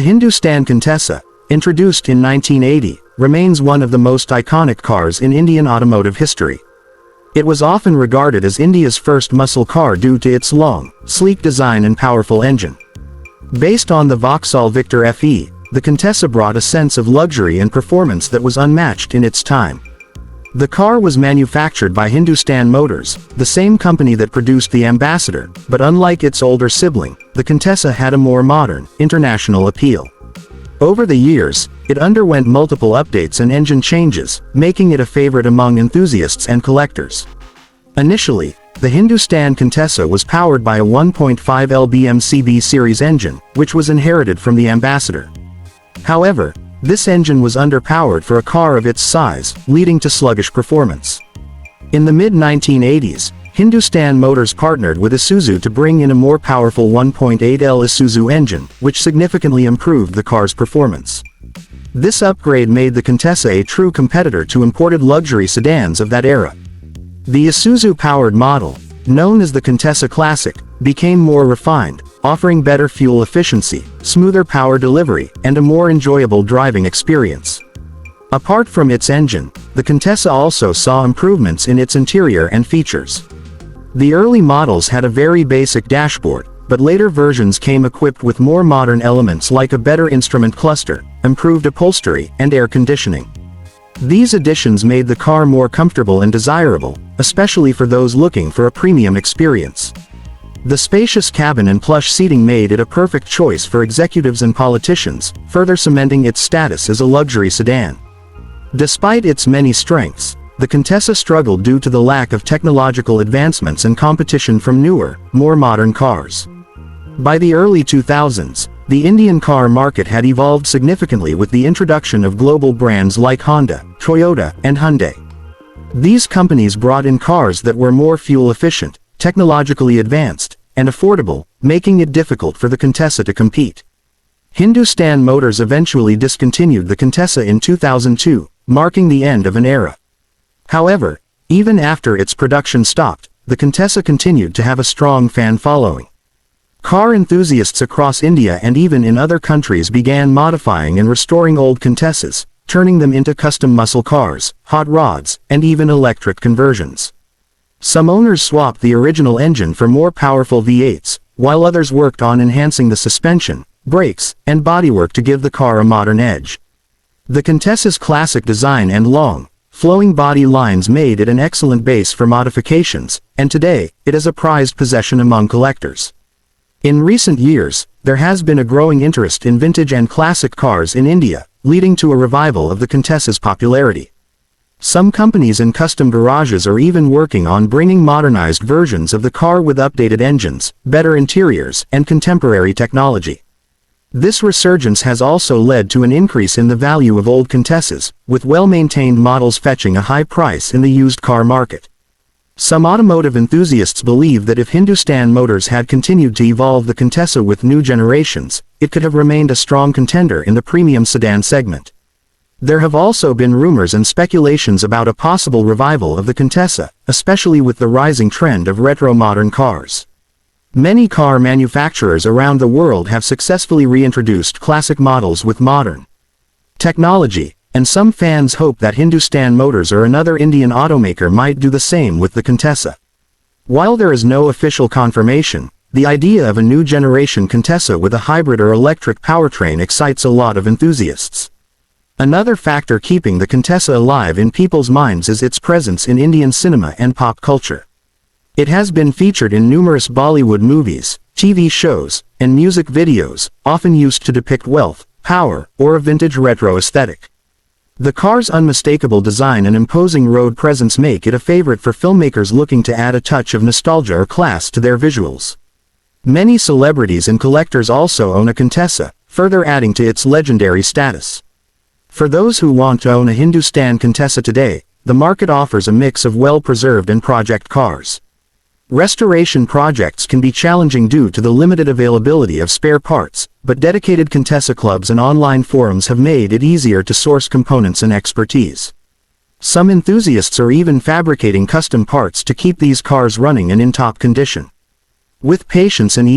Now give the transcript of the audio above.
The Hindustan Contessa, introduced in 1980, remains one of the most iconic cars in Indian automotive history. It was often regarded as India's first muscle car due to its long, sleek design and powerful engine. Based on the Vauxhall Victor FE, the Contessa brought a sense of luxury and performance that was unmatched in its time. The car was manufactured by Hindustan Motors, the same company that produced the Ambassador, but unlike its older sibling, the Contessa had a more modern, international appeal. Over the years, it underwent multiple updates and engine changes, making it a favorite among enthusiasts and collectors. Initially, the Hindustan Contessa was powered by a 1.5L BMC B-series engine, which was inherited from the Ambassador. However, this engine was underpowered for a car of its size, leading to sluggish performance. In the mid-1980s, Hindustan Motors partnered with Isuzu to bring in a more powerful 1.8L Isuzu engine, which significantly improved the car's performance. This upgrade made the Contessa a true competitor to imported luxury sedans of that era. The Isuzu-powered model, known as the Contessa Classic, became more refined, offering better fuel efficiency, smoother power delivery, and a more enjoyable driving experience. Apart from its engine, the Contessa also saw improvements in its interior and features. The early models had a very basic dashboard, but later versions came equipped with more modern elements like a better instrument cluster, improved upholstery, and air conditioning. These additions made the car more comfortable and desirable, especially for those looking for a premium experience. The spacious cabin and plush seating made it a perfect choice for executives and politicians, further cementing its status as a luxury sedan. Despite its many strengths, the Contessa struggled due to the lack of technological advancements and competition from newer, more modern cars. By the early 2000s, the Indian car market had evolved significantly with the introduction of global brands like Honda, Toyota, and Hyundai. These companies brought in cars that were more fuel-efficient, technologically advanced, and affordable, making it difficult for the Contessa to compete. Hindustan Motors eventually discontinued the Contessa in 2002, marking the end of an era. However, even after its production stopped, the Contessa continued to have a strong fan following. Car enthusiasts across India and even in other countries began modifying and restoring old Contessas, turning them into custom muscle cars, hot rods, and even electric conversions. Some owners swapped the original engine for more powerful V8s, while others worked on enhancing the suspension, brakes, and bodywork to give the car a modern edge. The Contessa's classic design and long, flowing body lines made it an excellent base for modifications, and today, it is a prized possession among collectors. In recent years, there has been a growing interest in vintage and classic cars in India, leading to a revival of the Contessa's popularity. Some companies and custom garages are even working on bringing modernized versions of the car with updated engines, better interiors, and contemporary technology. This resurgence has also led to an increase in the value of old Contessas, with well-maintained models fetching a high price in the used car market. Some automotive enthusiasts believe that if Hindustan Motors had continued to evolve the Contessa with new generations, it could have remained a strong contender in the premium sedan segment. There have also been rumors and speculations about a possible revival of the Contessa, especially with the rising trend of retro modern cars. Many car manufacturers around the world have successfully reintroduced classic models with modern technology, and some fans hope that Hindustan Motors or another Indian automaker might do the same with the Contessa. While there is no official confirmation, the idea of a new generation Contessa with a hybrid or electric powertrain excites a lot of enthusiasts. Another factor keeping the Contessa alive in people's minds is its presence in Indian cinema and pop culture. It has been featured in numerous Bollywood movies, TV shows, and music videos, often used to depict wealth, power, or a vintage retro aesthetic. The car's unmistakable design and imposing road presence make it a favorite for filmmakers looking to add a touch of nostalgia or class to their visuals. Many celebrities and collectors also own a Contessa, further adding to its legendary status. For those who want to own a Hindustan Contessa today, the market offers a mix of well-preserved and project cars. Restoration projects can be challenging due to the limited availability of spare parts, but dedicated Contessa clubs and online forums have made it easier to source components and expertise. Some enthusiasts are even fabricating custom parts to keep these cars running and in top condition. With patience and